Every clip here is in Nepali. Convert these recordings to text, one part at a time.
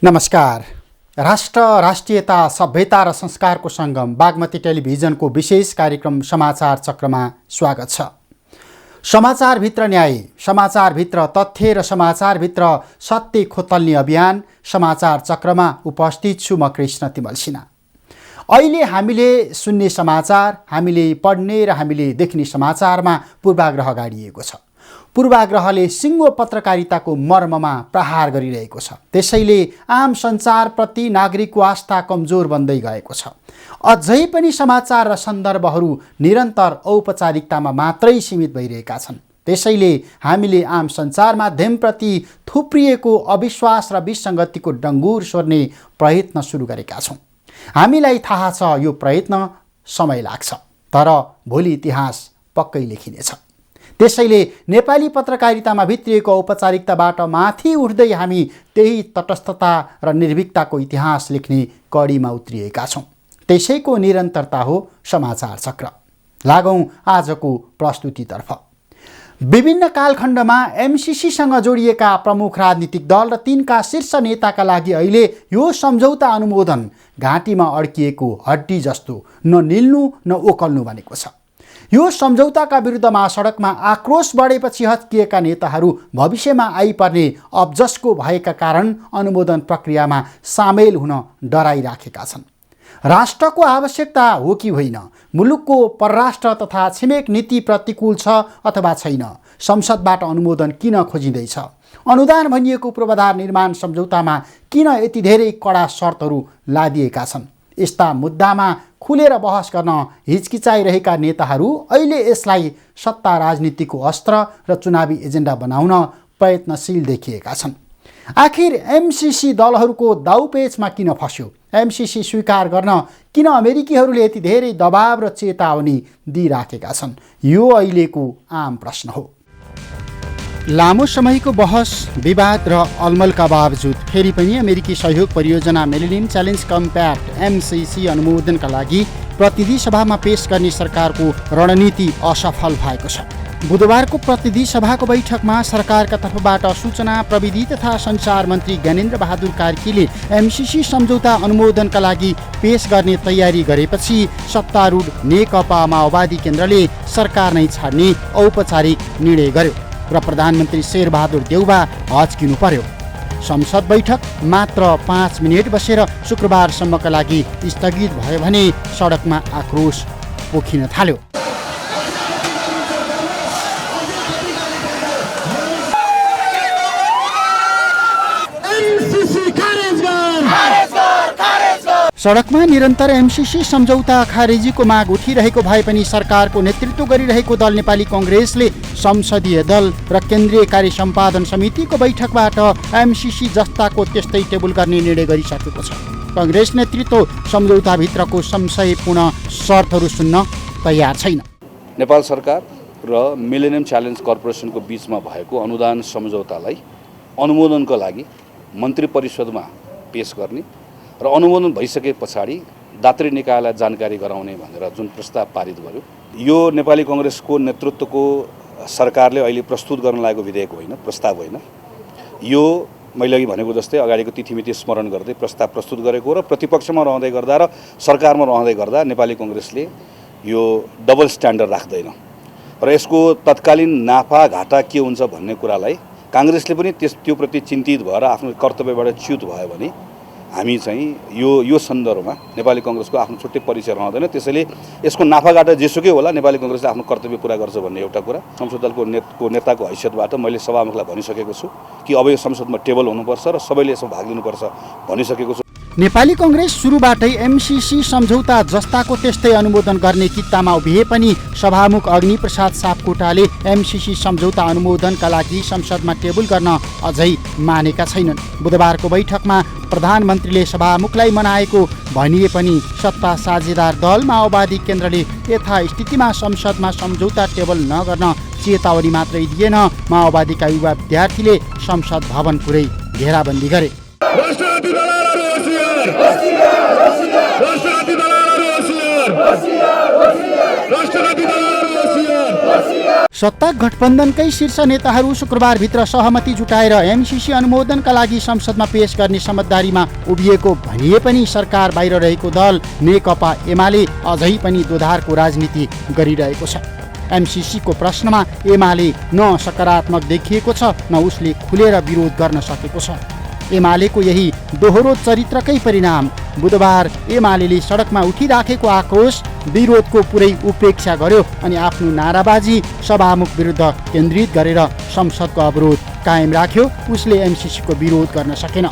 नमस्कार। राष्ट्र, राष्ट्रियता, सभ्यता र संस्कारको सङ्गम बागमती टेलिभिजनको विशेष कार्यक्रम समाचार चक्रमा स्वागत छ। समाचारभित्र न्याय, समाचारभित्र तथ्य र समाचारभित्र सत्य खोतल्ने अभियान समाचार चक्रमा उपस्थित छु म कृष्ण तिमल सिन्हा। अहिले हामीले सुन्ने समाचार, हामीले पढ्ने र हामीले देख्ने समाचारमा पूर्वाग्रह गाडिएको छ। पूर्वाग्रहले सिङ्गो पत्रकारिताको मर्ममा प्रहार गरिरहेको छ। त्यसैले आम सञ्चारप्रति नागरिकको आस्था कमजोर बन्दै गएको छ। अझै पनि समाचार र सन्दर्भहरू निरन्तर औपचारिकतामा मात्रै सीमित भइरहेका छन्। त्यसैले हामीले आम सञ्चार माध्यमप्रति थुप्रिएको अविश्वास र विसङ्गतिको डङ्गुर सोर्ने प्रयत्न सुरु गरेका छौँ। हामीलाई थाहा छ यो प्रयत्न समय लाग्छ, तर भोलि इतिहास पक्कै लेखिनेछ। त्यसैले नेपाली पत्रकारितामा भित्रिएको औपचारिकताबाट माथि उठ्दै हामी त्यही तटस्थता र निर्भीकताको इतिहास लेख्ने कडीमा उत्रिएका छौँ। त्यसैको निरन्तरता हो समाचार चक्र। लागौँ आजको प्रस्तुतितर्फ। विभिन्न कालखण्डमा एमसिसीसँग जोडिएका प्रमुख राजनीतिक दल र तिनका शीर्ष नेताका लागि अहिले यो सम्झौता अनुमोदन घाँटीमा अड्किएको हड्डी जस्तो न निल्नु न ओकल्नु बनेको छ। यो सम्झौताका विरुद्धमा सडकमा आक्रोश बढेपछि हत्किएका नेताहरू भविष्यमा आइपर्ने अब्जसको भएका कारण अनुमोदन प्रक्रियामा सामेल हुन डराइराखेका छन्। राष्ट्रको आवश्यकता हो कि होइन, मुलुकको परराष्ट्र तथा छिमेक नीति प्रतिकूल छ अथवा छैन, संसदबाट अनुमोदन किन खोजिँदैछ, अनुदान भनिएको पूर्वाधार निर्माण सम्झौतामा किन यति धेरै कडा शर्तहरू लादिएका छन्, यस्ता मुद्दामा खुलेर बहस गर्न हिचकिचाइरहेका नेताहरू अहिले यसलाई सत्ता राजनीतिको अस्त्र र चुनावी एजेन्डा बनाउन प्रयत्नशील देखिएका छन्। आखिर एमसिसी दलहरूको दाउपेचमा किन फस्यो? एमसिसी स्वीकार गर्न किन अमेरिकीहरूले यति धेरै दबाव र चेतावनी दिइराखेका छन्? यो अहिलेको आम प्रश्न हो। लामो समयको बहस, विवाद र अलमलका बावजुद फेरि पनि अमेरिकी सहयोग परियोजना मिलेनियम च्यालेन्ज कम्प्याक्ट एमसिसी अनुमोदनका लागि प्रतिनिधि सभामा पेश गर्ने सरकारको रणनीति असफल भएको छ। बुधबारको प्रतिनिधि सभाको बैठकमा सरकारका तर्फबाट सूचना प्रविधि तथा सञ्चार मन्त्री ज्ञानेन्द्र बहादुर कार्कीले एमसिसी सम्झौता अनुमोदनका लागि पेश गर्ने तयारी गरेपछि सत्तारूढ नेकपा माओवादी केन्द्रले सरकार नै छाड्ने औपचारिक निर्णय गर्यो र प्रधानमन्त्री शेरबहादुर देउबा हच्किनु पर्यो। संसद बैठक मात्र 5 मिनेट बसेर शुक्रबारसम्मका लागि स्थगित भयो भने सडकमा आक्रोश पोखिन थाल्यो। सडकमा निरन्तर एमसिसी सम्झौता खारेजीको माग उठिरहेको भए पनि सरकारको नेतृत्व गरिरहेको दल नेपाली कङ्ग्रेसले संसदीय दल र केन्द्रीय कार्य सम्पादन समितिको बैठकबाट एमसिसी जस्ताको त्यस्तै टेबल गर्ने निर्णय गरिसकेको छ। कङ्ग्रेस नेतृत्व सम्झौताभित्रको संशयपूर्ण शर्तहरू सुन्न तयार छैन। नेपाल सरकार र मिलेनियम च्यालेन्ज कर्पोरेसनको बीचमा भएको अनुदान सम्झौतालाई अनुमोदनको लागि मन्त्री परिषदमा पेश गर्ने र अनुमोदन भइसके पछाडि दात्री निकायलाई जानकारी गराउने भनेर जुन प्रस्ताव पारित गर्यो, यो नेपाली कङ्ग्रेसको नेतृत्वको सरकारले अहिले प्रस्तुत गर्न लागेको विधेयक होइन, प्रस्ताव होइन। यो मैले अघि भनेको जस्तै अगाडिको तिथिमिति स्मरण गर्दै प्रस्ताव प्रस्तुत गरेको र प्रतिपक्षमा रहँदै गर्दा र सरकारमा रहँदै गर्दा नेपाली कङ्ग्रेसले यो डबल स्ट्यान्डर्ड राख्दैन र यसको तत्कालीन नाफा घाटा के हुन्छ भन्ने कुरालाई काङ्ग्रेसले पनि त्यो प्रति चिन्तित भएर आफ्नो कर्तव्यबाट च्युत भयो भने हामी चाहिँ यो सन्दर्भमा नेपाली कङ्ग्रेसको आफ्नो छुट्टै परिचय रहँदैन। त्यसैले यसको नाफाघाटा जेसुकै होला नेपाली कङ्ग्रेसले आफ्नो कर्तव्य पुरा गर्छ भन्ने एउटा कुरा संसद दलको नेताको हैसियतबाट मैले सभामुखलाई भनिसकेको छु कि अब यो संसदमा टेबल हुनुपर्छ र सबैले यसमा भाग लिनुपर्छ भनिसकेको छु। नेपाली कङ्ग्रेस सुरुबाटै एमसिसी सम्झौता जस्ताको त्यस्तै अनुमोदन गर्ने कित्तामा उभिए पनि सभामुख अग्निप्रसाद सापकोटाले एमसिसी सम्झौता अनुमोदनका लागि संसदमा टेबल गर्न अझै मानेका छैनन्। बुधबारको बैठकमा प्रधानमन्त्रीले सभामुखलाई मनाएको भनिए पनि सत्ता साझेदार दल माओवादी केन्द्रले यथास्थितिमा संसदमा सम्झौता टेबल नगर्न चेतावनी मात्रै दिएन, माओवादीका युवा विद्यार्थीले संसद भवन पुरै घेराबन्दी गरे। सत्ता गठबन्धनकै शीर्ष नेताहरू शुक्रबारभित्र सहमति जुटाएर एमसिसी अनुमोदनका लागि संसदमा पेश गर्ने समझदारीमा उभिएको भनिए पनि सरकार बाहिर रहेको दल नेकपा एमाले अझै पनि दोधारको राजनीति गरिरहेको छ। एमसिसीको प्रश्नमा एमाले न सकारात्मक देखिएको छ न उसले खुलेर विरोध गर्न सकेको छ। एमालेको यही दोहोरो चरित्रकै परिणाम बुधबार एमाले सडकमा उठिराखेको आक्रोश विरोधको पुरै उपेक्षा गर्यो अनि आफ्नो नाराबाजी सभामुख विरुद्ध केन्द्रित गरेर संसदको अवरोध कायम राख्यो। उसले एमसिसीको विरोध गर्न सकेन।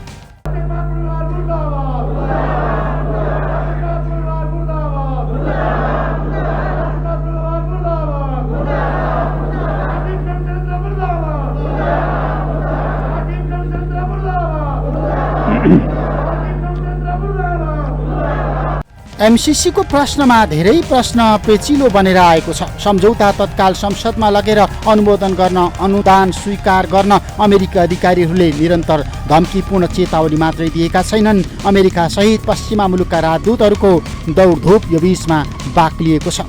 एमसिसीको प्रश्नमा धेरै प्रश्न पेचिलो बनेर आएको छ। सम्झौता तत्काल संसदमा लगेर अनुमोदन गर्न, अनुदान स्वीकार गर्न अमेरिकी अधिकारीहरूले निरन्तर धम्कीपूर्ण चेतावनी मात्रै दिएका छैनन्। अमेरिका सहित पश्चिमा मुलुकका राजदूतहरूको दौडधुप यो बीचमा बाक्लिएको छ।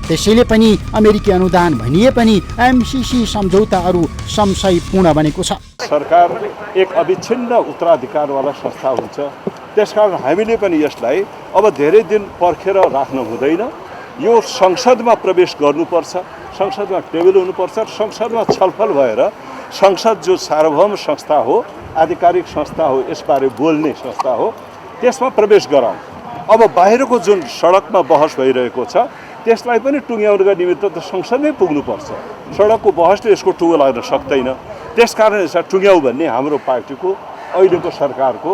त्यसैले पनि अमेरिकी अनुदान भनिए पनि एमसिसी सम्झौता अरू संशयपूर्ण बनेको छ। सरकार एक अविच्छिन्न उत्तराधिकारवाला संस्था हुन्छ। त्यसकारण हामीले पनि यसलाई अब धेरै दिन पर्खेर राख्न हुँदैन। यो संसदमा प्रवेश गर्नुपर्छ, संसदमा टेबल हुनुपर्छ, संसदमा छलफल भएर संसद जो सार्वभौम संस्था हो, आधिकारिक संस्था हो, यसबारे बोल्ने संस्था हो, त्यसमा प्रवेश गराउँ। अब बाहिरको जुन सडकमा बहस भइरहेको छ त्यसलाई पनि टुङ्ग्याउनका निमित्त त संसदमै पुग्नुपर्छ। सडकको बहसले यसको टुङ्गो लाग्न सक्दैन। त्यसकारण यसलाई टुङ्ग्याउ भन्ने हाम्रो पार्टीको अहिलेको सरकारको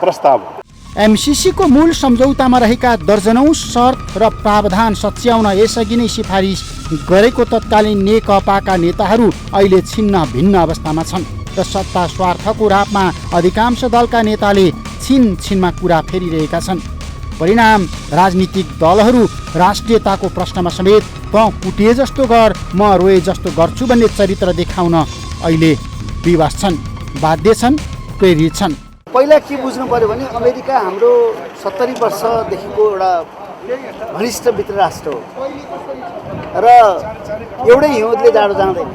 प्रस्ताव हो। एमसिसीको मूल सम्झौतामा रहेका दर्जनौं शर्त र प्रावधान सच्याउन यसअघि नै सिफारिस गरेको तत्कालीन नेकपाका नेताहरू अहिले छिन्न भिन्न अवस्थामा छन् र सत्ता स्वार्थको रापमा अधिकांश दलका नेताले छिनमा कुरा फेरिरहेका छन्। परिणाम राजनीतिक दलहरू राष्ट्रियताको प्रश्नमा समेत त कुटे जस्तो गर म रोए जस्तो गर्छु भन्ने चरित्र देखाउन अहिले विवश छन्, बाध्य छन्, प्रेरित छन्। पहिला के बुझ्नु पर्यो भने अमेरिका हाम्रो 70 वर्षदेखिको एउटा घनिष्ठ मित्र राष्ट्र हो र एउटै हिउँदले जाडो जाँदैन।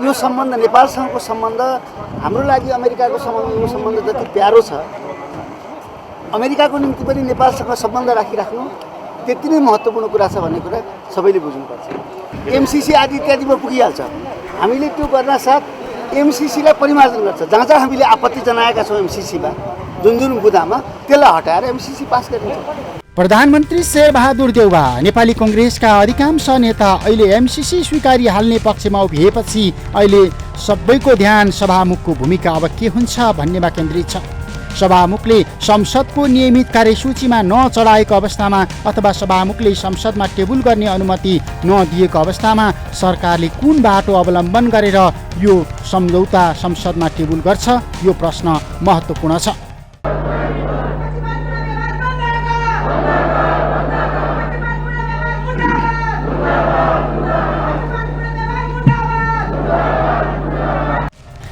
यो सम्बन्ध नेपालसँगको सम्बन्ध हाम्रो लागि अमेरिकाको सम्बन्ध जति प्यारो छ, अमेरिकाको निम्ति पनि नेपालसँग सम्बन्ध राखिराख्नु त्यति नै महत्त्वपूर्ण कुरा छ भन्ने कुरा सबैले बुझ्नुपर्छ। एमसिसी आदि इत्यादिमा पुगिहाल्छ। हामीले त्यो गर्न साथ एमसिसीलाई परिमार्जन गर्छ। जहाँ जहाँ हामीले आपत्ति जनाएका छौँ एमसिसीमा जुन बुदामा त्यसलाई हटाएर एमसिसी पास गरिन्छ। प्रधानमन्त्री शेरबहादुर देउवा नेपाली कङ्ग्रेसका अधिकांश नेता अहिले एमसिसी स्वीकारी हाल्ने पक्षमा उभिएपछि अहिले सबैको ध्यान सभामुखको भूमिका अब के हुन्छ भन्नेमा केन्द्रित छ। सभामुखले संसदको नियमित कार्यसूचीमा नचढाएको अवस्थामा अथवा सभामुखले संसदमा टेबुल गर्ने अनुमति नदिएको अवस्थामा सरकारले कुन बाटो अवलम्बन गरेर यो सम्झौता संसदमा टेबुल गर्छ, यो प्रश्न महत्त्वपूर्ण छ।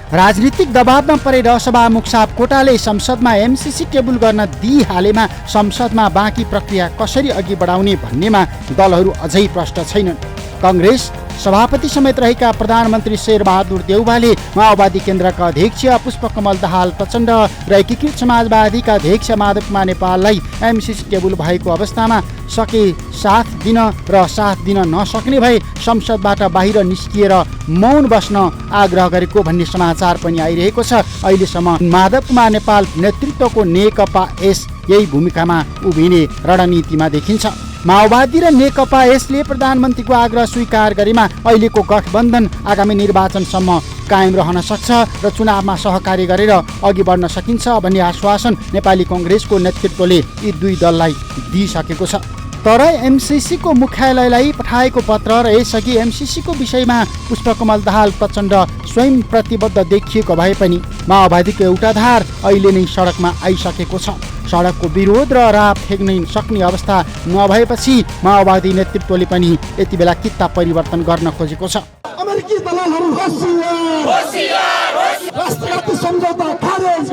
राजनीतिक दबावमा परेर सभामुख सापकोटाले संसदमा एमसिसी टेबुल गर्न दिइहालेमा संसदमा बाँकी प्रक्रिया कसरी अघि बढाउने भन्नेमा दलहरू अझै प्रष्ट छैनन्। कङ्ग्रेस सभापति समेत रहेका प्रधानमन्त्री शेरबहादुर देउवाले माओवादी केन्द्रका अध्यक्ष पुष्पकमल दाहाल प्रचण्ड र एकीकृत समाजवादीका अध्यक्ष माधव कुमार नेपाललाई एमसिसी टेबुल भएको अवस्थामा सके साथ दिन र साथ दिन नसक्ने भए संसदबाट बाहिर निस्किएर मौन बस्न आग्रह गरेको भन्ने समाचार पनि आइरहेको छ। अहिलेसम्म माधव कुमार नेपाल नेतृत्वको नेकपा यही भूमिकामा उभिने रणनीतिमा देखिन्छ। माओवादी र नेकपा यसले प्रधानमन्त्रीको आग्रह स्वीकार गरेमा अहिलेको गठबन्धन आगामी निर्वाचनसम्म कायम रहन सक्छ र चुनावमा सहकार्य गरेर अघि बढ्न सकिन्छ भन्ने आश्वासन नेपाली कङ्ग्रेसको नेतृत्वले यी दुई दललाई दिइसकेको छ। तर एमसिसीको मुख्यालयलाई पठाएको पत्र र यसअघि एमसिसीको विषयमा पुष्पकमल दाहाल प्रचण्ड स्वयं प्रतिबद्ध देखिएको भए पनि माओवादीको एउटा धार अहिले नै सडकमा आइसकेको छ। सडकको विरोध र राप फेक्न सक्ने अवस्था नभएपछि माओवादी नेतृत्वले पनि यति बेला कित्ता परिवर्तन गर्न खोजेको छ। अमेरिकी दलालहरू राष्ट्रघाती सम्झौता खारेज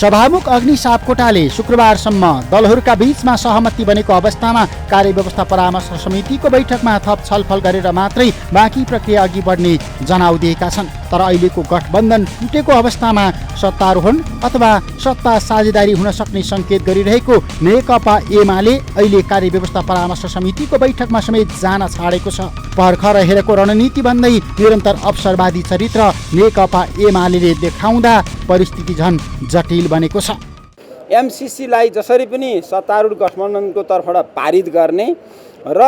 सभामुख अग्नि सापकोटाले शुक्रबारसम्म दलहरूका बीचमा सहमति बनेको अवस्थामा कार्यव्यवस्था परामर्श समितिको बैठकमा थप छलफल गरेर मात्रै बाँकी प्रक्रिया अघि बढ्ने जनाउ दिएका छन्। तर अहिलेको गठबन्धन टुटेको अवस्थामा सत्तारोहण अथवा सत्ता साझेदारी हुन सक्ने सङ्केत गरिरहेको नेकपा एमाले अहिले कार्यव्यवस्था परामर्श समितिको बैठकमा समेत जान छाडेको छ। पर्खर हेरेको रणनीति भन्दै निरन्तर अवसरवादी चरित्र नेकपा एमाले देखाउँदा परिस्थिति झन् जटिल बनेको छ। एमसिसीलाई जसरी पनि सत्तारूढ गठबन्धनको तर्फबाट पारित गर्ने र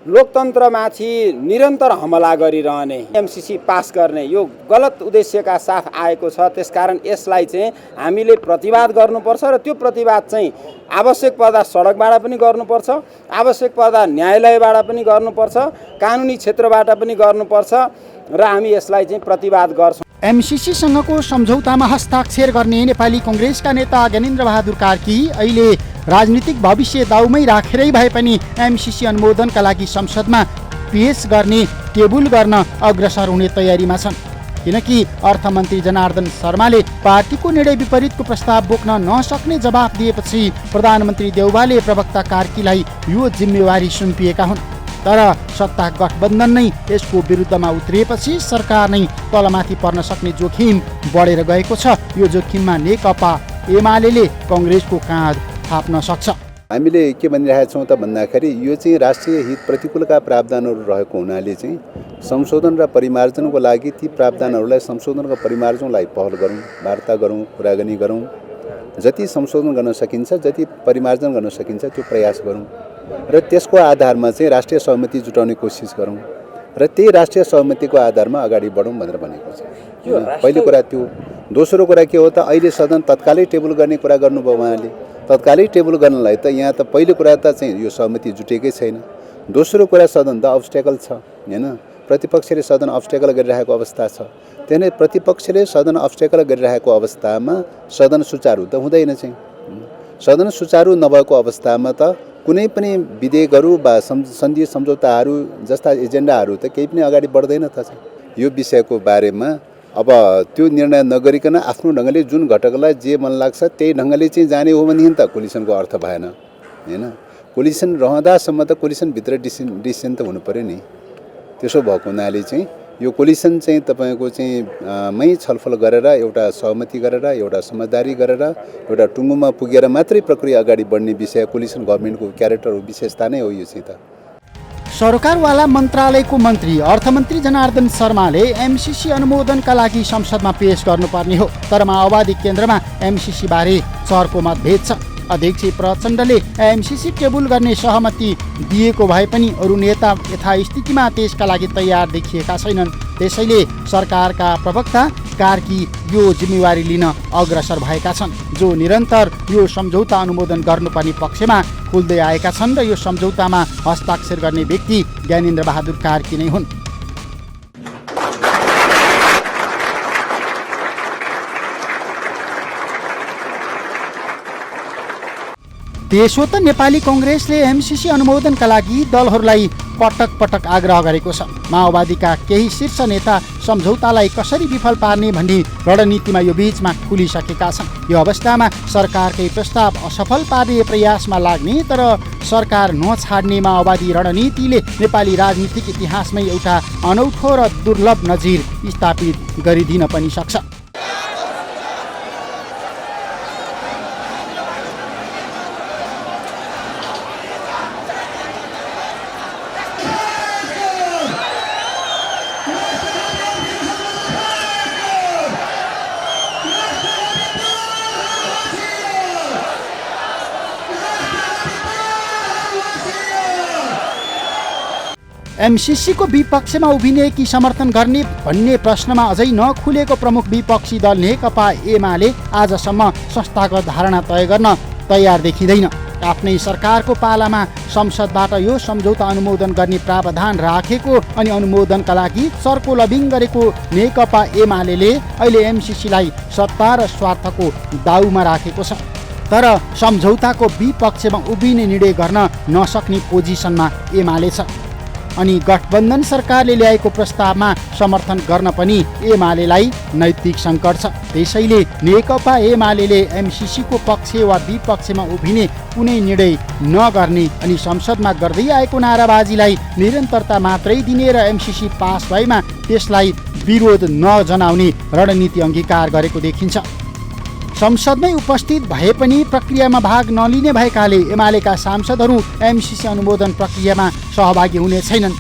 लोकतन्त्रमाथि निरन्तर हमला गरिरहने, एमसिसी पास गर्ने यो गलत उद्देश्यका साथ आएको छ। त्यसकारण यसलाई चाहिँ हामीले प्रतिवाद गर्नुपर्छ र त्यो प्रतिवाद चाहिँ आवश्यक पर्दा सडकबाट पनि गर्नुपर्छ, आवश्यक पर्दा न्यायालयबाट पनि गर्नुपर्छ, कानुनी क्षेत्रबाट पनि गर्नुपर्छ र हामी यसलाई चाहिँ प्रतिवाद गर्छौँ। एमसिसीसँगको सम्झौतामा हस्ताक्षर गर्ने नेपाली कङ्ग्रेसका नेता ज्ञानेन्द्र बहादुर कार्की अहिले राजनीतिक भविष्य दाउमै राखेरै भए पनि एमसिसी अनुमोदनका लागि संसदमा पेश गर्ने टेबुल गर्न अग्रसर हुने तयारीमा छन्। किनकि अर्थमन्त्री जनार्दन शर्माले पार्टीको निर्णय विपरीतको प्रस्ताव बोक्न नसक्ने जवाफ दिएपछि प्रधानमन्त्री देउवाले प्रवक्ता कार्कीलाई यो जिम्मेवारी सुम्पिएका हुन्। तर सत्ता गठबन्धन नै यसको विरुद्धमा उत्रिएपछि सरकार नै तलमाथि पर्न सक्ने जोखिम बढेर गएको छ। यो जोखिममा नेकपा एमाले कङ्ग्रेसको काँध थाप्न सक्छ। हामीले के भनिरहेका छौँ त भन्दाखेरि यो चाहिँ राष्ट्रिय हित प्रतिकूलका प्रावधानहरू रहेको हुनाले चाहिँ संशोधन र परिमार्जनको लागि ती प्रावधानहरूलाई संशोधन र परिमार्जनलाई पहल गरौँ, वार्ता गरौँ, कुराकानी गरौँ। जति संशोधन गर्न सकिन्छ, जति परिमार्जन गर्न सकिन्छ त्यो प्रयास गरौँ र त्यसको आधारमा चाहिँ राष्ट्रिय सहमति जुटाउने कोसिस गरौँ र त्यही राष्ट्रिय सहमतिको आधारमा अगाडि बढौँ भनेर भनेको छ। पहिलो कुरा त्यो। दोस्रो कुरा के हो त, अहिले सदन तत्कालै टेबल गर्ने कुरा गर्नुभयो उहाँले। तत्कालै टेबल गर्नलाई त यहाँ त पहिलो कुरा त चाहिँ यो सहमति जुटेकै छैन। दोस्रो कुरा सदन त अब्स्टेकल छ हैन, प्रतिपक्षले सदन अब्स्टेकल गरिरहेको अवस्था छ। त्यही प्रतिपक्षले सदन अब्स्टेकल गरिरहेको अवस्थामा सदन सुचारू त हुँदैन चाहिँ। सदन सुचारू नभएको अवस्थामा त कुनै पनि विधेयकहरू वा सन्धि सम्झौताहरू जस्ता एजेन्डाहरू त केही पनि अगाडि बढ्दैन त। यो विषयको बारेमा अब त्यो निर्णय नगरिकन आफ्नो ढङ्गले जुन घटकलाई जे मन लाग्छ त्यही ढङ्गले चाहिँ जाने हो भनेदेखि त कोलिसनको अर्थ भएन हैन। कोलिसन रहँदासम्म त कोलिसनभित्र डिसिसन त हुनु पर्यो नि। त्यसो भएको हुनाले चाहिँ यो कोलिसन चाहिँ तपाईँको चाहिँ मै छलफल गरेर एउटा सहमति गरेर एउटा समझदारी गरेर एउटा टुङ्गोमा पुगेर मात्रै प्रक्रिया अगाडि बढ्ने विषय कोलिसन गभर्मेन्टको क्यारेक्टर हो, विशेषता नै हो यो चाहिँ त। सरकारवाला मन्त्रालयको मन्त्री अर्थमन्त्री जनार्दन शर्माले एमसिसी अनुमोदनका लागि संसदमा पेश गर्नुपर्ने हो। तर माओवादी केन्द्रमा एमसिसी बारे चर्को मतभेद छ। अध्यक्ष प्रचण्डले एमसिसी टेबुल गर्ने सहमति दिएको भए पनि अरू नेता यथास्थितिमा त्यसका लागि तयार देखिएका छैनन्। त्यसैले सरकारका प्रवक्ता कार्की यो जिम्मेवारी लिन अग्रसर भएका छन्, जो निरन्तर यो सम्झौता अनुमोदन गर्नुपर्ने पक्षमा खुल्दै आएका छन् र यो सम्झौतामा हस्ताक्षर गर्ने व्यक्ति ज्ञानेन्द्र बहादुर कार्की नै हुन्। त्यसो त नेपाली कङ्ग्रेसले एमसिसी अनुमोदनका लागि दलहरूलाई पटक पटक आग्रह गरेको छ। माओवादीका केही शीर्ष नेता सम्झौतालाई कसरी विफल पार्ने भन्ने रणनीतिमा यो बीचमा खुलिसकेका छन्। यो अवस्थामा सरकारकै प्रस्ताव असफल पार्ने प्रयासमा लाग्ने तर सरकार नछाड्ने माओवादी रणनीतिले नेपाली राजनीतिक इतिहासमै एउटा अनौठो र दुर्लभ नजिर स्थापित गरिदिन पनि सक्छ। एमसिसीको विपक्षमा उभिने कि समर्थन गर्ने भन्ने प्रश्नमा अझै नखुलेको प्रमुख विपक्षी दल नेकपा एमाले आजसम्म संस्थागत धारणा तय गर्न तयार देखिँदैन। आफ्नै सरकारको पालामा संसदबाट यो सम्झौता अनुमोदन गर्ने प्रावधान राखेको अनि अनुमोदनका लागि चर्को लबिङ गरेको नेकपा एमाले अहिले एमसिसीलाई सत्ता र स्वार्थको दाउमा राखेको छ। तर सम्झौताको विपक्षमा उभिने निर्णय गर्न नसक्ने पोजिसनमा एमाले छ। अनि गठबन्धन सरकारले ल्याएको प्रस्तावमा समर्थन गर्न पनि एमालेलाई नैतिक सङ्कट छ। त्यसैले नेकपा एमालेले एमसिसीको पक्ष वा विपक्षमा उभिने कुनै निर्णय नगर्ने अनि संसदमा गर्दै आएको नाराबाजीलाई निरन्तरता मात्रै दिने र एमसिसी पास भएमा त्यसलाई विरोध नजनाउने रणनीति अङ्गीकार गरेको देखिन्छ। संसदमै उपस्थित भए पनि प्रक्रियामा भाग नलिने भएकाले एमालेका सांसदहरू एमसिसी अनुमोदन प्रक्रियामा सहभागी हुने छैनन्।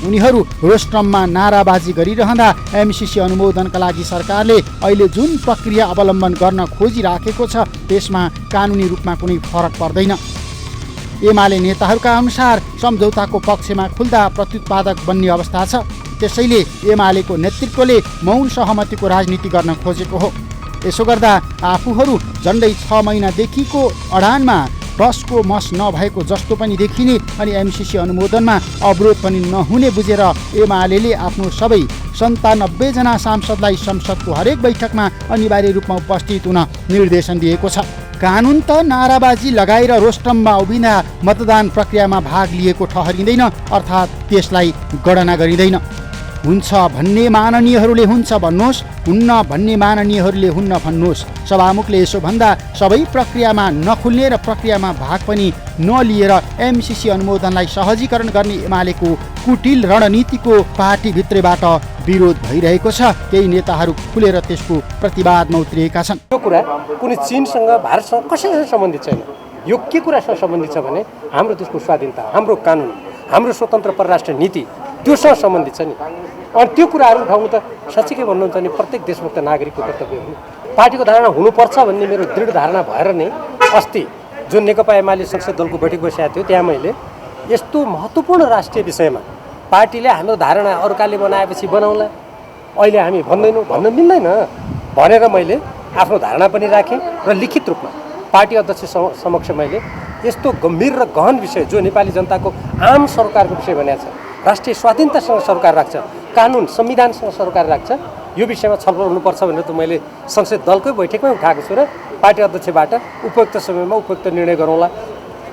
उनीहरू रोस्ट्रममा नाराबाजी गरिरहँदा एमसिसी अनुमोदनका लागि सरकारले अहिले जुन प्रक्रिया अवलम्बन गर्न खोजिराखेको छ त्यसमा कानुनी रूपमा कुनै फरक पर्दैन। एमाले नेताहरूका अनुसार सम्झौताको पक्षमा खुल्दा प्रत्युत्पादक बन्ने अवस्था छ। त्यसैले एमालेको नेतृत्वले मौन सहमतिको राजनीति गर्न खोजेको हो। यसो गर्दा आफूहरू झन्डै 6 महिनादेखिको अडानमा टसको मस नभएको जस्तो पनि देखिने अनि एमसिसी अनुमोदनमा अवरोध पनि नहुने बुझेर एमालेले आफ्नो सबै 97 जना सांसदलाई संसदको हरेक बैठकमा अनिवार्य रूपमा उपस्थित हुन निर्देशन दिएको छ। कानुन त नाराबाजी लगाएर रोस्ट्रममा उभिँदा मतदान प्रक्रियामा भाग लिएको ठहरिँदैन, अर्थात् त्यसलाई गणना गरिँदैन। हुन्छ भन्ने माननीयहरूले हुन्छ भन्नुहोस्, हुन्न भन्ने माननीयहरूले हुन्न भन्नुहोस्। सभामुखले यसो भन्दा सबै प्रक्रियामा नखुल्ने र प्रक्रियामा भाग पनि नलिएर एमसिसी अनुमोदनलाई सहजीकरण गर्ने एमालेको कुटिल रणनीतिको पार्टीभित्रैबाट विरोध भइरहेको छ। केही नेताहरू खुलेर त्यसको प्रतिवादमा उत्रिएका छन्। यो कुरा कुनै चीनसँग भारतसँग कसैसँग सम्बन्धित छैन। यो के कुरासँग सम्बन्धित छ भने हाम्रो देशको स्वाधीनता, हाम्रो कानुन, हाम्रो स्वतन्त्र परराष्ट्र नीति त्योसँग सम्बन्धित छ नि। अनि त्यो कुराहरू उठाउनु त साँच्चै भन्नुहुन्छ भने प्रत्येक देशमुक्त नागरिकको कर्तव्य हो। पार्टीको धारणा हुनुपर्छ भन्ने मेरो दृढ धारणा भएर नै अस्ति जुन नेकपा एमाले संसद दलको बैठक बसेको थियो त्यहाँ मैले यस्तो महत्त्वपूर्ण राष्ट्रिय विषयमा पार्टीले हाम्रो धारणा अर्काले बनाएपछि बनाउला, अहिले हामी भन्दैनौँ, भन्न मिल्दैन भनेर मैले आफ्नो धारणा पनि राखेँ र लिखित रूपमा पार्टी अध्यक्ष समक्ष मैले यस्तो गम्भीर र गहन विषय जो नेपाली जनताको आम सरकारको विषय भनेको छ, राष्ट्रिय स्वाधीनतासँग सरकार राख्छ, कानुन संविधानसँग सरकार राख्छ, यो विषयमा छलफल हुनुपर्छ भनेर त मैले संसद दलकै बैठकमै उठाएको छु र पार्टी अध्यक्षबाट उपयुक्त समयमा उपयुक्त निर्णय गरौँला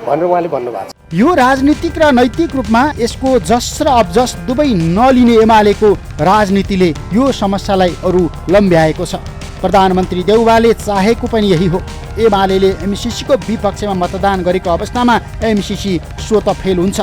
भनेर उहाँले भन्नुभएको छ। यो राजनीतिक र नैतिक रूपमा यसको जस र अबजस दुवै नलिने एमालेको राजनीतिले यो समस्यालाई अरू लम्ब्याएको छ। प्रधानमन्त्री देउवाले चाहेको पनि यही हो। एमालेले एमसिसीको विपक्षमा मतदान गरेको अवस्थामा एमसिसी स्वत फेल हुन्छ।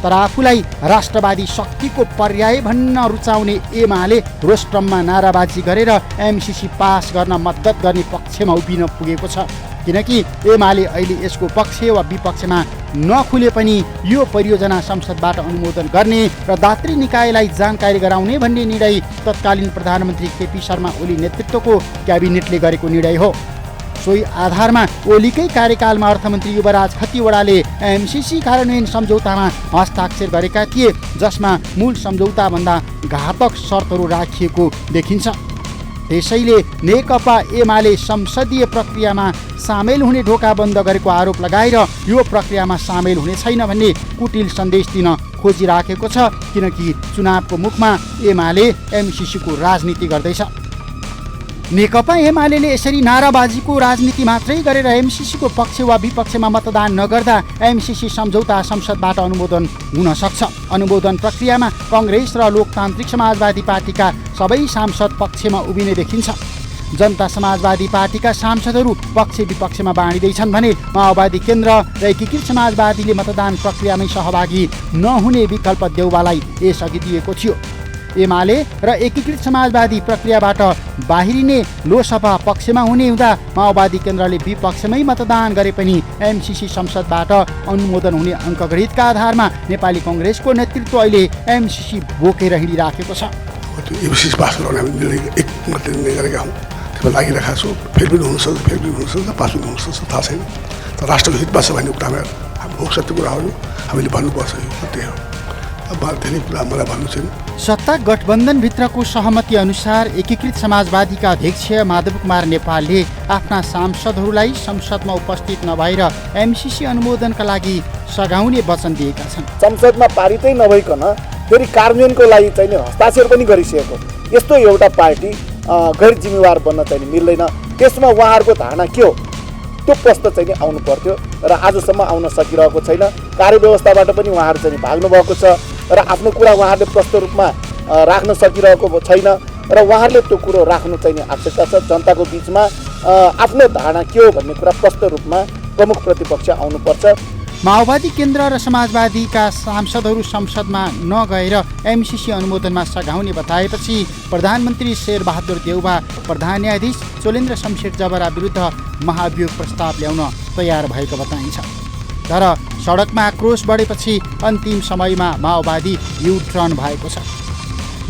तर आफूलाई राष्ट्रवादी शक्तिको पर्याय भन्न रुचाउने एमाले रोस्ट्रममा नाराबाजी गरेर एमसिसी पास गर्न मद्दत गर्ने पक्षमा उभिन पुगेको छ। किनकि एमाले अहिले यसको पक्ष वा विपक्षमा नखुले पनि यो परियोजना संसदबाट अनुमोदन गर्ने र दात्री निकायलाई जानकारी गराउने भन्ने निर्णय तत्कालीन प्रधानमन्त्री केपी शर्मा ओली नेतृत्वको क्याबिनेटले गरेको निर्णय हो। सोही आधारमा ओलीकै कार्यकालमा अर्थमन्त्री युवराज खतिवडाले एमसिसी कार्यान्वयन सम्झौतामा हस्ताक्षर गरेका थिए, जसमा मूल सम्झौताभन्दा घातक शर्तहरू राखिएको देखिन्छ। त्यसैले नेकपा एमाले संसदीय प्रक्रियामा सामेल हुने ढोका बन्द गरेको आरोप लगाएर यो प्रक्रियामा सामेल हुने छैन भन्ने कुटिल सन्देश दिन खोजिराखेको छ। किनकि चुनावको मुखमा एमाले एमसिसीको राजनीति गर्दैछ। नेकपा एमाले यसरी नाराबाजीको राजनीति मात्रै गरेर एमसिसीको पक्ष वा विपक्षमा मतदान नगर्दा एमसिसी सम्झौता संसदबाट अनुमोदन हुन सक्छ। अनुमोदन प्रक्रियामा कङ्ग्रेस र लोकतान्त्रिक समाजवादी पार्टीका सबै सांसद पक्षमा उभिने देखिन्छ। जनता समाजवादी पार्टीका सांसदहरू पक्ष विपक्षमा बाँडिँदैछन् भने माओवादी केन्द्र र एकीकृत समाजवादीले मतदान प्रक्रियामै सहभागी नहुने विकल्प देउवालाई यसअघि दिएको थियो। एमाले र एकीकृत समाजवादी प्रक्रियाबाट बाहिरिने लोकसभा पक्षमा हुने हुँदा माओवादी केन्द्रले विपक्षमै मतदान गरे पनि एमसिसी संसदबाट अनुमोदन हुने अङ्कगणितका आधारमा नेपाली कङ्ग्रेसको नेतृत्व अहिले एमसिसी बोकेर हिँडिराखेको छ। एमसिसी पास गराउन हामी निर्णय एक मात्रै निर्णय गरेका हौँ, त्यसमा लागिरहेका छौँ। फेरि पनि हुनसक्छ, फेरि पनि हुनसक्छ, पास पनि हुनसक्छ, थाहा छैन। तर राष्ट्रको हितमा छ भन्ने कुरामा हो, सत्य कुरा हो, हामीले भन्नुपर्छ, यो सत्य हो। धेरै कुरा मलाई भन्नु छैन। सत्ता गठबन्धनभित्रको सहमति अनुसार एकीकृत समाजवादीका अध्यक्ष माधव कुमार नेपालले आफ्ना सांसदहरूलाई संसदमा उपस्थित नभएर एमसिसी अनुमोदनका लागि सघाउने वचन दिएका छन्। संसदमा पारितै नभइकन फेरि कार्यान्वयनको लागि चाहिँ हस्ताक्षर पनि गरिसकेको यस्तो एउटा पार्टी गैर जिम्मेवार बन्न चाहिँ मिल्दैन। त्यसमा उहाँहरूको धारणा के हो त्यो प्रश्न चाहिँ आउनु पर्थ्यो र आजसम्म आउन सकिरहेको छैन। कार्यव्यवस्थाबाट पनि उहाँहरू चाहिँ भाग्नु भएको छ। र आफ्नो कुरा उहाँहरूले प्रष्ट रूपमा राख्न सकिरहेको छैन र उहाँहरूले त्यो कुरो राख्नु चाहिने आवश्यकता छ। जनताको बिचमा आफ्नो धारणा के हो भन्ने कुरा प्रष्ट रूपमा प्रमुख प्रतिपक्ष आउनुपर्छ। माओवादी केन्द्र र समाजवादीका सांसदहरू संसदमा नगएर एमसिसी अनुमोदनमा सघाउने बताएपछि प्रधानमन्त्री शेरबहादुर देउवा प्रधान न्यायाधीश चोलेन्द्र शमशेर जबरा विरुद्ध महाभियोग प्रस्ताव ल्याउन तयार भएको बताइन्छ। तर सडकमा आक्रोश बढेपछि अन्तिम समयमा माओवादी यु टर्न भएको छ।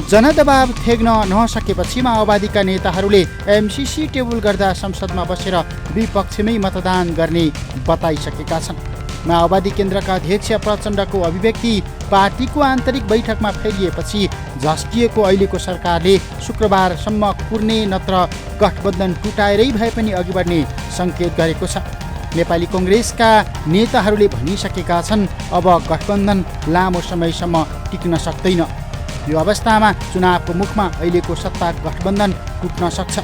जनदबाव थेग्न नसकेपछि माओवादीका नेताहरूले एमसिसी टेबल गर्दा संसदमा बसेर विपक्षमै मतदान गर्ने बताइसकेका छन्। माओवादी केन्द्रका अध्यक्ष प्रचण्डको अभिव्यक्ति पार्टीको आन्तरिक बैठकमा फैलिएपछि झस्किएको अहिलेको सरकारले शुक्रबारसम्म कुर्ने नत्र गठबन्धन टुटाएरै भए पनि अघि बढ्ने सङ्केत गरेको छ। नेपाली कङ्ग्रेसका नेताहरूले भनिसकेका छन् अब गठबन्धन लामो समयसम्म टिक्न सक्दैन। यो अवस्थामा चुनावको मुखमा अहिलेको सत्ता गठबन्धन टुट्न सक्छ।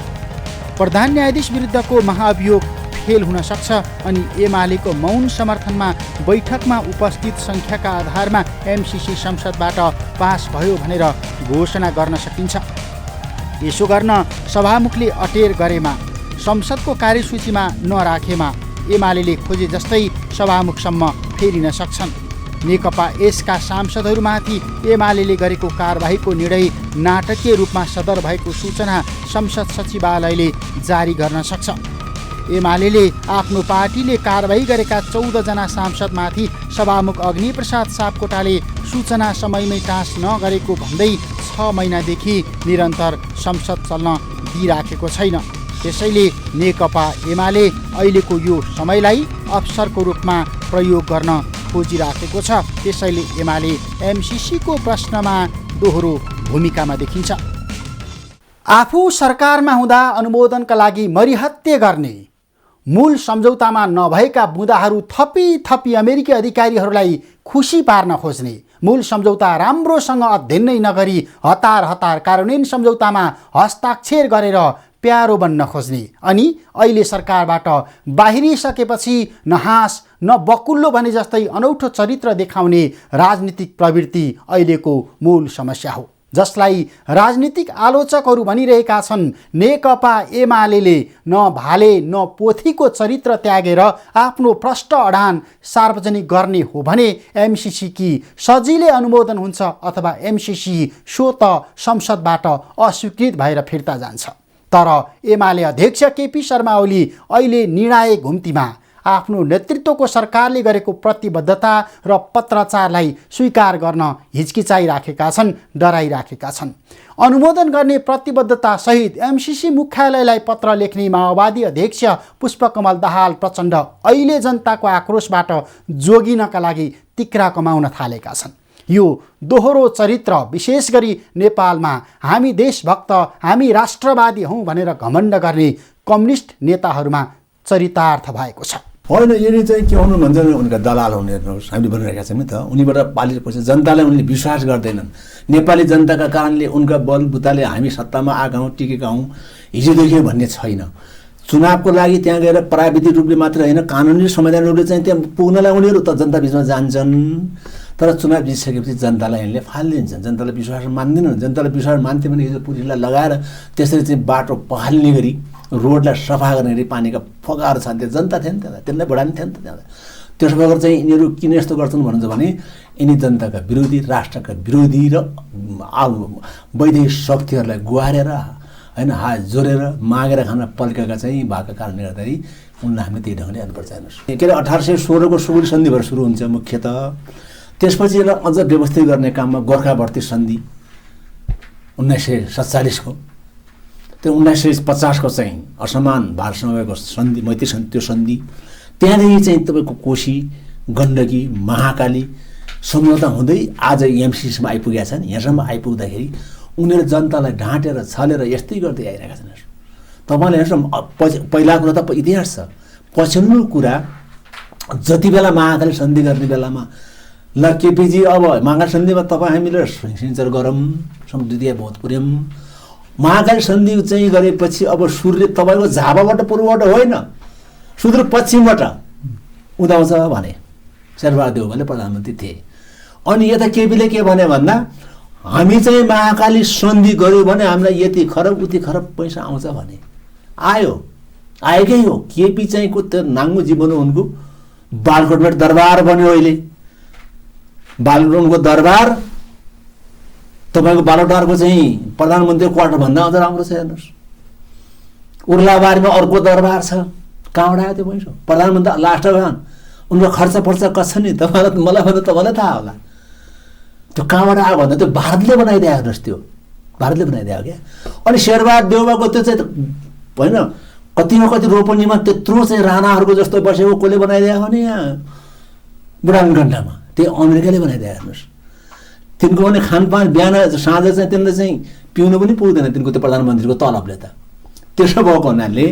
प्रधान न्यायाधीश विरुद्धको महाभियोग फेल हुन सक्छ अनि एमालेको मौन समर्थनमा बैठकमा उपस्थित सङ्ख्याका आधारमा एमसिसी संसदबाट पास भयो भनेर घोषणा गर्न सकिन्छ। यसो गर्न सभामुखले अटेर गरेमा, संसदको कार्यसूचीमा नराखेमा एमाले खोजे जस्तै सभामुखसम्म फेरिन सक्छन्। नेकपा यसका सांसदहरूमाथि एमाले गरेको कारबाहीको निर्णय नाटकीय रूपमा सदर भएको सूचना संसद सचिवालयले जारी गर्न सक्छ। एमाले आफ्नो पार्टीले कारबाही गरेका 14 जना सांसदमाथि सभामुख अग्निप्रसाद सापकोटाले सूचना समयमै टाँस नगरेको भन्दै 6 महिनादेखि निरन्तर संसद चल्न दिइराखेको छैन। त्यसैले नेकपा एमाले अहिलेको यो समयलाई अवसरको रूपमा प्रयोग गर्न खोजिराखेको छ। त्यसैले एमाले एमसिसीको प्रश्नमा दोहोरो भूमिकामा देखिन्छ। आफू सरकारमा हुँदा अनुमोदनका लागि मरिहत्ते गर्ने, मूल सम्झौतामा नभएका बुँदाहरू थपी अमेरिकी अधिकारीहरूलाई खुसी पार्न खोज्ने, मूल सम्झौता राम्रोसँग अध्ययन नै नगरी हतार कार्यान्वयन सम्झौतामा हस्ताक्षर गरेर प्यारो बन्न खोज्ने अनि अहिले सरकारबाट बाहिरिसकेपछि न हाँस न बकुल्लो भने जस्तै अनौठो चरित्र देखाउने राजनीतिक प्रवृत्ति अहिलेको मूल समस्या हो, जसलाई राजनीतिक आलोचकहरू भनिरहेका छन् नेकपा एमाले न भाले न पोथीको चरित्र त्यागेर आफ्नो प्रष्ट अडान सार्वजनिक गर्ने हो भने एमसिसी कि सजिलै अनुमोदन हुन्छ अथवा एमसिसी स्वत संसदबाट अस्वीकृत भएर फिर्ता जान्छ। तर एमाले अध्यक्ष केपी शर्मा ओली अहिले निर्णायक घुम्तीमा आफ्नो नेतृत्वको सरकारले गरेको प्रतिबद्धता र पत्राचारलाई स्वीकार गर्न हिचकिचाइराखेका छन्, डराइराखेका छन्। अनुमोदन गर्ने प्रतिबद्धता सहित एमसिसी मुख्यालयलाई पत्र लेख्ने माओवादी अध्यक्ष पुष्पकमल दाहाल प्रचण्ड अहिले जनताको आक्रोशबाट जोगिनका लागि तिक्रा कमाउन थालेका छन्। यो दोहोरो चरित्र विशेष गरी नेपालमा हामी देशभक्त, हामी राष्ट्रवादी हौँ भनेर घमण्ड गर्ने कम्युनिस्ट नेताहरूमा चरितार्थ भएको छ। होइन, यिनी चाहिँ के हुनु भन्छ उनका दलाल हुने हेर्नुहोस्, हामीले भनिरहेका छौँ नि त। उनीबाट पालिएपछि जनतालाई उनले विश्वास गर्दैनन्। नेपाली जनताका कारणले उनका बलबुताले हामी सत्तामा आएका हौँ, टिकेका हौँ, हिजोदेखि भन्ने छैन। चुनावको लागि त्यहाँ गएर प्राविधिक रूपले मात्र होइन, कानुनी संवैधानिक रूपले चाहिँ त्यहाँ पुग्नलाई उनीहरू त जनता बिचमा जान्छन्। तर चुनाव जितिसकेपछि जनतालाई यिनले फालिदिन्छन्, जनतालाई विश्वास मान्दैनन्। जनतालाई विश्वास मान्थ्यो भने हिजो पुलिसलाई लगाएर त्यसरी चाहिँ बाटो पखाल्ने गरी रोडलाई सफा गर्ने गरी पानीका फोकाहरू छन्, त्यो जनता थियो नि त्यहाँ, त्यसलाई बढानी थियो नि त त्यहाँ। त्यसो भएर चाहिँ यिनीहरू किन यस्तो गर्छन् भन्नुहुन्छ भने यिनी जनताका विरोधी, राष्ट्रका विरोधी र वैदेशिक शक्तिहरूलाई गुहारेर होइन हात जोडेर मागेर खान पल्केका चाहिँ भएको कारणले गर्दाखेरि उनलाई हामीले त्यही ढङ्गले हेर्नुपर्छ। हेर्नुहोस्, के अरे 1816 को सुगुरी सन्धिबाट सुरु हुन्छ मुख्यतः। त्यसपछि यसलाई अझ व्यवस्थित गर्ने काममा गोर्खा भर्ती सन्धि 1947 को, त्यो 1950 को चाहिँ असमान भारतसँग भएको सन्धि, मैत्री सन्धि, त्यो सन्धि, त्यहाँदेखि चाहिँ तपाईँको कोशी, गण्डकी, महाकाली सम्झौता हुँदै आज एमसिसीमा आइपुगेका छन्। यहाँसम्म आइपुग्दाखेरि उनीहरू जनतालाई ढाँटेर छलेर यस्तै गर्दै आइरहेका छन्। तपाईँले हेर्नुहोस्, पहिला कुरा त इतिहास छ। पछिल्लो कुरा जति बेला महाकाली सन्धि गर्ने बेलामा ल केपीजी अब महाकाली सन्धिमा तपाईँ हामीले सिन्चर गरौँ, द्वितीय बहुत पुर्यौँ। महाकाली सन्धि चाहिँ गरेपछि अब सूर्य तपाईँको झापाबाट पूर्वबाट होइन, सुदूर पश्चिमबाट उदाउँछ भने शेरबहादुर देउवाले प्रधानमन्त्री थिए। अनि यता केपीले के भने भन्दा हामी चाहिँ महाकाली सन्धि गऱ्यो भने हामीलाई यति खरब उति खरब पैसा आउँछ भने आएकै हो। केपी चाहिँ को त्यो नाङ्गो जीवन उनको बालकोटबाट दरबार बन्यो अहिले। बालकोटको दरबार तपाईँको बालकोटारको चाहिँ प्रधानमन्त्री क्वार्टर भन्दा अझ राम्रो छ हेर्नुहोस्। उर्लाबारीमा अर्को दरबार छ, कहाँबाट आयो त्यो पैसा? प्रधानमन्त्री लास्ट उनको खर्च पर्छ नि तपाईँलाई मलाई भन्दा तपाईँलाई थाहा होला त्यो कहाँबाट आयो भन्दा त्यो भारतले बनाइदियो हेर्नुहोस्, त्यो भारतले बनाइदियो क्या। अनि शेरबहादुर देउवाको त्यो चाहिँ होइन कति रोपनीमा त्यत्रो चाहिँ राणाहरूको जस्तो बसेको कसले बनाइदियो भने यहाँ बुढानगण्डामा त्यही अमेरिकाले बनाइदियो हेर्नुहोस्। तिनको भने खानपान बिहान साँझ चाहिँ तिनले चाहिँ पिउनु पनि पुग्दैन तिनको त्यो प्रधानमन्त्रीको तलबले त। त्यसो भएको हुनाले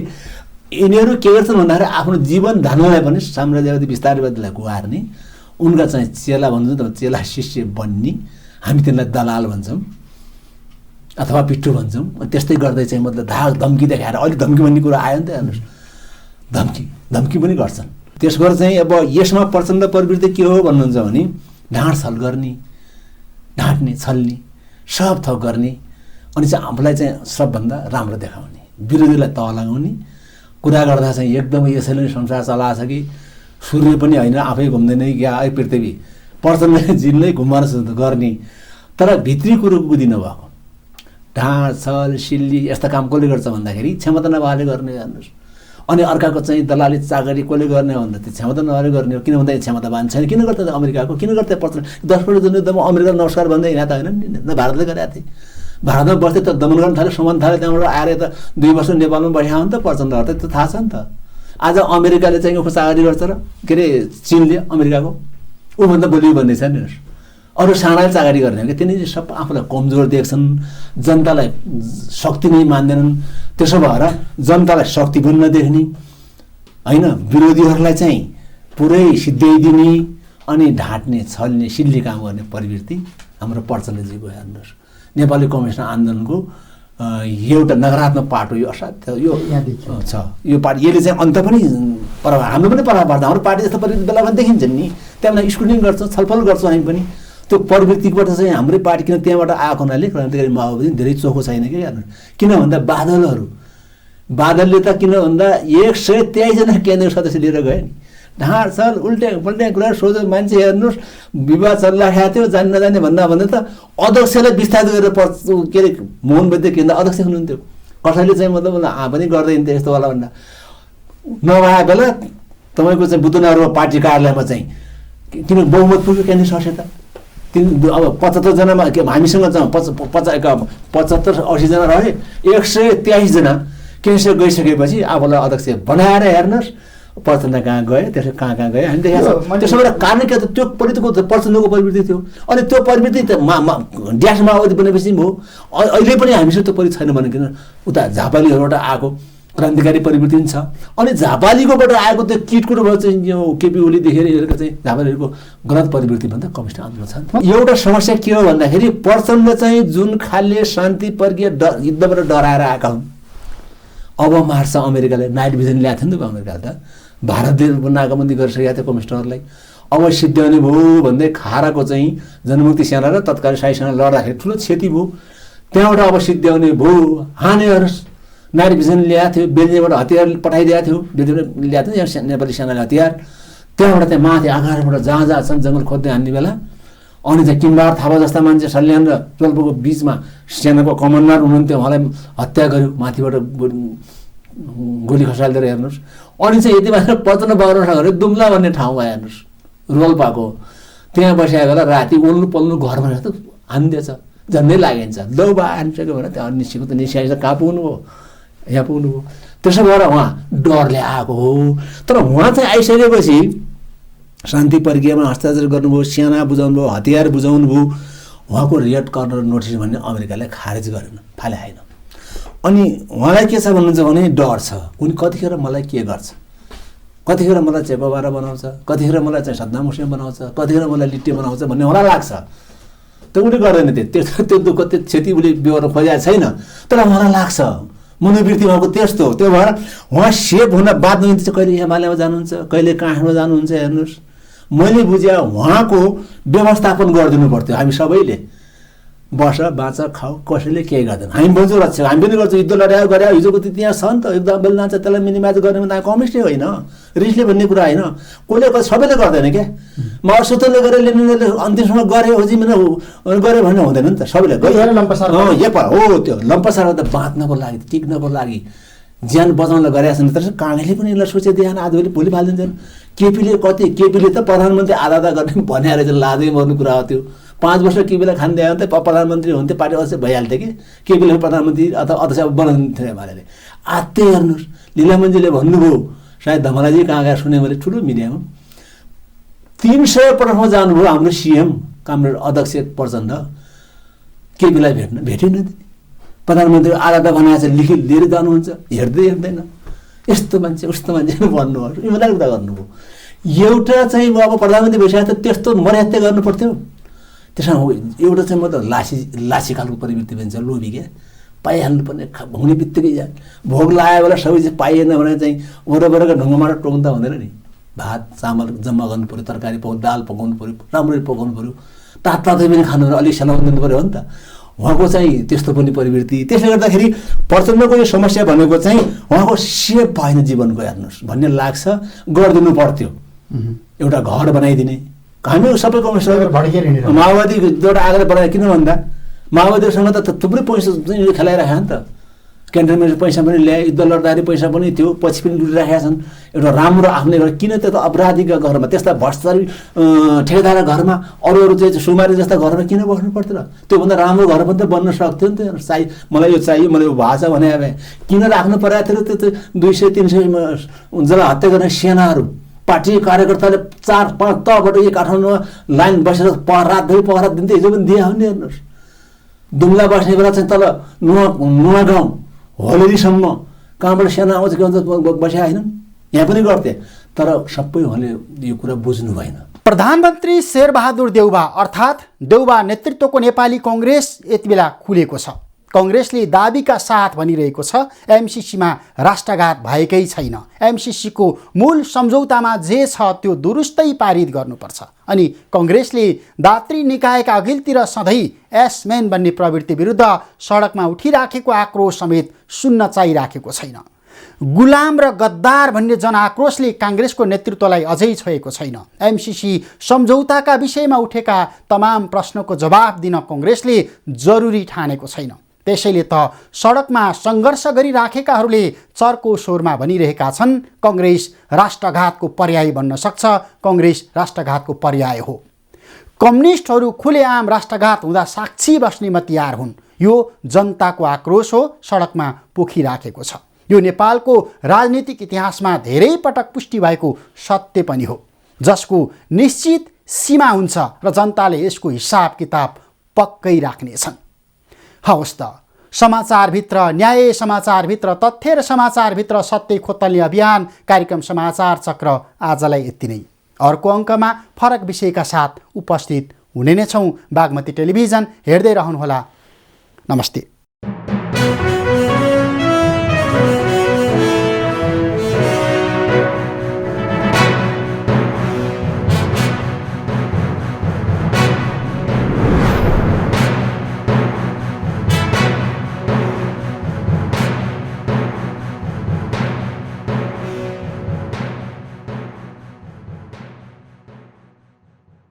यिनीहरू के गर्छन् भन्दाखेरि आफ्नो जीवन धान्नलाई पनि साम्राज्यवादी विस्तारवादीलाई गुहार्ने, उनका चाहिँ चेला भन्छौँ त चेला शिष्य बन्ने, हामी तिनलाई दलाल भन्छौँ अथवा पिट्ठु भन्छौँ। त्यस्तै गर्दै चाहिँ मतलब धाक धम्की देखाएर अहिले धम्की भन्ने कुरा आयो नि त हेर्नुहोस्, धम्की पनि गर्छन्। त्यसबाट चाहिँ अब यसमा प्रचण्ड प्रवृत्ति के हो भन्नुहुन्छ भने ढाँडछल गर्ने, ढाँट्ने छल्ने सब थोक गर्ने अनि चाहिँ आफूलाई चाहिँ सबभन्दा राम्रो देखाउने, विरोधीलाई तह लगाउने कुरा गर्दा चाहिँ एकदमै यसैले नै संसार चलाएको छ कि सूर्य पनि होइन आफै घुम्दैन कि क्या है पृथ्वी प्रचण्डले जिनलाई घुमाएर गर्ने, तर भित्री कुरो बुझिनु भएको। ढाँड छल सिल्ली यस्ता काम कसले गर्छ भन्दाखेरि क्षमता नभएले गर्ने हेर्नुहोस्। अनि अर्काको चाहिँ दलाली चाकरी कसले गर्ने भन्दा त्यो क्षमता नभएले गर्ने हो। किन भन्दा क्षमतावान छैन, किन गर्छ त अमेरिकाको, किन गर्छ प्रचण्ड 10 पल्ट जुन अमेरिका नमस्कार भन्दै हिँडा त होइन नि, भारतले गरेका थिए। भारतमा बस्दै त दमन गर्न थाल्यो, सम्मान थाल्यो, त्यहाँबाट आएर त 2 वर्ष नेपालमा बस्या हो नि त प्रचण्डहरू त, त्यो थाहा छ नि त। आज अमेरिकाले चाहिँ चाकरी गर्छ र के अरे चिनले अमेरिकाको ऊभन्दा बलियो भन्ने छ नि, अरू सानाले चाकरी गर्ने हो कि तिनीहरूले सब आफूलाई कमजोर देख्छन्, जनतालाई शक्ति नै मान्दैनन्। त्यसो भएर जनतालाई शक्ति पनि नदेख्ने होइन, विरोधीहरूलाई चाहिँ पुरै सिद्ध्याइदिने अनि ढाँट्ने छल्ने सिल्ली काम गर्ने प्रवृत्ति हाम्रो प्रचण्डजीको हेर्नुहोस्। नेपाली कम्युनिस्ट आन्दोलनको एउटा नकारात्मक पाटो यो असाध्य यो छ। यो पार्टी यसले चाहिँ अन्त पनि प्रभाव हाम्रो पनि प्रभाव पर्छ। हाम्रो पार्टी जस्तो प्रवृत्ति बेला पनि देखिन्छ नि, त्यहाँबाट स्क्रुटिनी गर्छौँ, छलफल गर्छौँ हामी पनि। त्यो प्रवृत्तिबाट चाहिँ हाम्रै पार्टी किन त्यहाँबाट आएको हुनाले क्रान्तिकारी माओवादी धेरै चोखो छैन कि हेर्नु। किन भन्दा बादलले त किन भन्दा 123 जना केन्द्रीय सदस्य लिएर गए नि। ढाँड छल उल्टे पल्टे कुरा सोझो मान्छे हेर्नुहोस्, विवाद चलिरहेको थियो जान्ने नजान्ने भन्दा त अध्यक्षलाई विस्तारित गरेर के अरे मोहन वैद्य केन्द्र अध्यक्ष हुनुहुन्थ्यो। कसैले चाहिँ मतलब पनि गर्दैन थियो यस्तोवाला भन्दा नभए बेला तपाईँको चाहिँ बुद्धनगरको पार्टी कार्यालयमा चाहिँ किन बहुमत पुग्यो केन्द्रीय सदस्य त। अब 75 जनामा के हामीसँग 75-80 जना रहे, 123 जना केन्द्र गइसकेपछि आफूलाई अध्यक्ष बनाएर हेर्नुहोस् प्रचण्ड कहाँ गए, त्यसो कहाँ गए हामी देखाएको छ। त्यसो भएर कारण के त्यो प्रवृत्तिको प्रचण्डको प्रवृत्ति थियो। अनि त्यो प्रवृत्ति त ड्यास माओवादी बनेपछि भयो। अहिले पनि हामीसँग त्यो प्रवृत्ति छैन भने किन उता झापालीहरूबाट आएको क्रान्तिकारी प्रवृत्ति पनि छ। अनि झापालीकोबाट आएको त्यो किटकोबाट चाहिँ यो केपी ओली देखेर हेरेको चाहिँ झापालीहरूको गलत प्रवृत्ति भन्दा कम्युनिस्ट आन्दोलन छ। एउटा समस्या के हो भन्दाखेरि प्रचण्ड चाहिँ जुन खाले शान्ति प्रक्रिया युद्धबाट डराएर आएका हुन्, अब मार्छ अमेरिकाले नाइट भिजन ल्याएको थियो नि त अमेरिकाले त, भारतले नाकाबन्दी गरिसकेका थियो कम्युनिस्टहरूलाई। अब सिद्ध्याउने भयो भन्दै खाराको चाहिँ जनमुक्ति सेना र तत्कालीन शाही सेना लड्दाखेरि ठुलो क्षति भयो। त्यहाँबाट अब सिद्ध्याउने भयो, हानेहरू नाइट भिजन ल्याएको थियो, बेल्जियमबाट हतियार पठाइदिएको थियो, बेल्जियमबाट ल्याएको थियो यहाँ नेपाली सेनाले हतियार। त्यहाँबाट त्यहाँ माथि आकाशबाट जहाँ छन् जङ्गल खोज्दै हान्ने बेला अनि चाहिँ किम्बार थापा जस्ता मान्छे सल्यान र चोल्पोको बिचमा सेनाको कमान्डर हुनुहुन्थ्यो, उहाँलाई हत्या गर्यो माथिबाट गोली खसालिदिएर हेर्नुहोस्। अनि चाहिँ यति मात्र प्रचण्ड बाबुराव दुम्ला भन्ने ठाउँमा हेर्नुहोस् रोल्पाको त्यहाँ बसेको बेला राति ओल्नु पल्नु घरमा जस्तो हानिदिएछ, झन्डै लागिन्छ। लौ बा हानिसक्यो भने त्यहाँ निस्केको त निस्किन्छ, कहाँ पुग्नु हो, यहाँ पुग्नु हो। त्यसो भएर उहाँ डरले आएको हो। तर उहाँ चाहिँ आइसकेपछि शान्ति प्रक्रियामा हस्ताक्षर गर्नुभयो, सेना बुझाउनु भयो, हतियार बुझाउनु भयो। उहाँको रेड कर्नर नोटिस भन्ने अमेरिकाले खारेज गरेन, फाले आएन। अनि उहाँलाई के छ भन्नुहुन्छ भने डर छ, कुनै कतिखेर मलाई के गर्छ, कतिखेर मलाई चेपाबारा बनाउँछ, कतिखेर मलाई चाहिँ सद्दाम हुसेन बनाउँछ, कतिखेर मलाई लिट्टे बनाउँछ भन्ने उहाँलाई लाग्छ। त्यो उसले गर्दैन, त्यो दुःख त्यो क्षति उसले बेहोर्न खोजेको छैन, तर उहाँलाई लाग्छ मनोवृत्ति उहाँको त्यस्तो। त्यो भएर उहाँ सेफ हुन बाध्य हुनुहुन्छ, कहिले हिमालयमा जानुहुन्छ, कहिले काठमा जानुहुन्छ हेर्नुहोस्। मैले बुझे उहाँको व्यवस्थापन गरिदिनु पर्थ्यो। हामी सबैले बस बाँच खाऊ, कसैले केही गर्दैन। हामी बुझ्छौँ रक्षा, हामी पनि गर्छौँ, युद्ध लड्यायो गरे हिजोको त्यहाँ छ नि त, एकदम बेल जान्छ त्यसलाई मिनिमाइज गर्ने भने कम्युनिस्टै होइन, रिसले भन्ने कुरा होइन। कसले सबैले गर्दैन क्या। म स्वतन्त्र गरेर लेनिनले अन्तिमसम्म गरे होजी मैले गरे भन्ने हुँदैन नि त, सबैले हो त्यो लम्पसार त बाँच्नको लागि टिक्नको लागि ज्यान बचाउनलाई गरेका छन्। तर काङ्ग्रेसले पनि यसलाई सोचेदेखि आजभोलि भोलि फालिदिन्छन्। केपीले त प्रधानमन्त्री आधा गर्ने भने रहेछ, लाजै मर्नु कुरा हो त्यो। 5 वर्ष केपीलाई खान दियो भने त प्रधानमन्त्री हुन्थ्यो, पार्टी अध्यक्ष भइहाल्थ्यो कि केपीले प्रधानमन्त्री अथवा अध्यक्ष बनाउँथ्यो भनेर। आत्तै हेर्नुहोस्, लीलामन्जीले भन्नुभयो, सायद धमलाजी कहाँ गएर सुने मैले ठुलो मिडियामा, 300 प्रथममा जानुभयो हाम्रो सिएम कामरेड अध्यक्ष प्रचण्ड केपीलाई भेटेन। प्रधानमन्त्री आधा बनाएर लिखित लिएर जानुहुन्छ, हेर्दैन। यस्तो मान्छे उस्तो मान्छे भन्नुभयो, इमानदार कुरा गर्नुभयो। एउटा चाहिँ अब प्रधानमन्त्री भइसकेको त त्यस्तो मर्यादा गर्नु पर्थ्यो। त्यसमा एउटा चाहिँ म त लासी खालको प्रवृत्ति पनि छ, लोभी क्या, पाइहाल्नु पर्ने हुने बित्तिकै जा भोग लगायो बेला सबै चाहिँ पाइएन भने चाहिँ वरपरका ढुङ्गाबाट टोक्दा हुँदैन नि। भात चामल जम्मा गर्नु पऱ्यो, तरकारी पकाउनु, दाल पकाउनु पऱ्यो, राम्ररी पकाउनु पऱ्यो, तातै पनि खानु पऱ्यो, अलिक सेलाउनु दिनु पऱ्यो हो नि त। उहाँको चाहिँ त्यस्तो पनि प्रवृत्ति। त्यसले गर्दाखेरि प्रचण्डको यो समस्या भनेको चाहिँ उहाँको सेफ भएन जीवनको, हेर्नुहोस् भन्ने लाग्छ। गरिदिनु पर्थ्यो, एउटा घर बनाइदिने। हामी सबै कम्युनिस्ट माओवादी एउटा आग्रह बनाए, किन भन्दा माओवादीसँग त थुप्रै पैसा खेलाइराखेका नि त, क्यान्टनमेन्ट पैसा पनि ल्याए, युद्ध लड्दाखेरि पैसा पनि थियो, पछि पनि लुटिराखेका छन्। एउटा राम्रो आफ्नो एउटा किन त्यो त अपराधीका घरमा, त्यस्ता भ्रष्टाचारी ठेकेदार घरमा, अरू चाहिँ सुमारी जस्ता घरमा किन बस्नु पर्थ्यो र? त्योभन्दा राम्रो घर पनि त बन्न सक्थ्यो नि त। मलाई यो चाहियो, मलाई यो भएको छ भने अब किन राख्नु परेको थियो? त्यो 200-300 जसलाई हत्या गर्ने सेनाहरू, पार्टी कार्यकर्ताले 4-5 तहबाट एक काठमाडौँमा लाइन बसेर रातभरि पहरा दिन्थ्यो। हिजो पनि दिए हो नि, हेर्नुहोस्। दुम्ला बस्ने बेला चाहिँ तल नुवा गाउँ होलेरीसम्म कहाँबाट सेना आउँछ के भन्छ बसेका होइनन्, यहाँ पनि गर्थे। तर सबै उहाँले यो कुरा बुझ्नु भएन। प्रधानमन्त्री शेरबहादुर देउबा अर्थात् देउबा नेतृत्वको नेपाली कङ्ग्रेस यति बेला खुलेको छ। कङ्ग्रेसले दाबीका साथ भनिरहेको छ एमसिसीमा राष्ट्रघात भएकै छैन, एमसिसीको मूल सम्झौतामा जे छ त्यो दुरुस्तै पारित गर्नुपर्छ। अनि कङ्ग्रेसले दात्री निकायका अघिल्तिर सधैँ एसमेन बन्ने प्रवृत्ति विरुद्ध सडकमा उठिराखेको आक्रोश समेत सुन्न चाहिराखेको छैन। गुलाम र गद्दार भन्ने जनआक्रोशले काङ्ग्रेसको नेतृत्वलाई अझै छोएको छैन। एमसिसी सम्झौताका विषयमा उठेका तमाम प्रश्नको जवाफ दिन कङ्ग्रेसले जरुरी ठानेको छैन। त्यसैले त सडकमा सङ्घर्ष गरिराखेकाहरूले चर्को स्वरमा भनिरहेका छन् कङ्ग्रेस राष्ट्रघातको पर्याय बन्न सक्छ, कङ्ग्रेस राष्ट्रघातको पर्याय हो। कम्युनिस्टहरू खुलेआम राष्ट्रघात हुँदा साक्षी बस्ने म तयार हुन्। यो जनताको आक्रोश हो, सडकमा पोखिराखेको छ। यो नेपालको राजनीतिक इतिहासमा धेरै पटक पुष्टि भएको सत्य पनि हो, जसको निश्चित सीमा हुन्छ र जनताले यसको हिसाब किताब पक्कै राख्नेछन्। हवस् त, समाचारभित्र न्याय, समाचारभित्र तथ्य र समाचारभित्र सत्य खोतल्ने अभियान कार्यक्रम समाचार चक्र आजलाई यति नै। अर्को अङ्कमा फरक विषयका साथ उपस्थित हुने नै छौँ। बागमती टेलिभिजन हेर्दै रहनुहोला। नमस्ते।